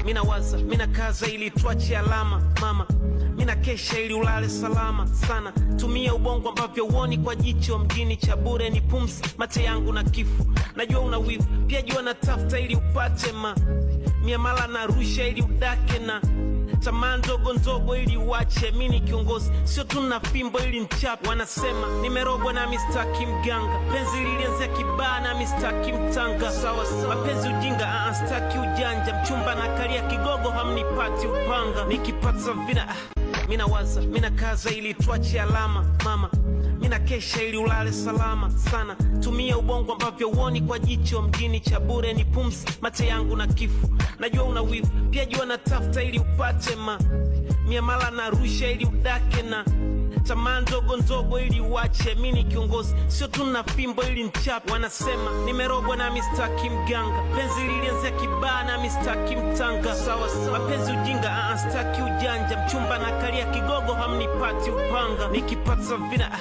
mina waza, mina kaza ili tuache alama mama, mina kesha ili ulale salama sana. Tumia ubongo ambavyo uoni kwa jicho, mjini cha bure ni pumzi, mate yangu na kifo. Najua una wivu, pia jua natafuta ili upate miamala na rusha ili udake na tamaa ndogo ndogo ili uache. Mini kiongozi, sio tuna fimbo ili nchape. Wanasema nimerogwa na mistaki mganga, penzi lilianzia kibaa na mistaki mtanga. Sawa sawa, mapenzi ujinga, staki ujanja, mchumba na kalia kigogo hamnipati upanga. Nikipata vina mina waza, mina kaza ili tuache alama mama, mina kesha ili ulale salama sana. Tumia ubongo ambavyo uoni kwa jicho, mjini cha bure ni pumzi, mate yangu na kifo. Najua una wivu, pia jua natafuta ili upate miamala na rusha ili udake na tamaa ndogo ndogo ili uache. Mini kiongozi, sio tuna fimbo ili nchape. Wanasema nimerogwa na mistaki mganga, penzi lilianzia kibaa na mistaki mtanga. Sawa sawa, mapenzi ujinga, staki ujanja, mchumba na kalia kigogo hamnipati upanga. Nikipata vina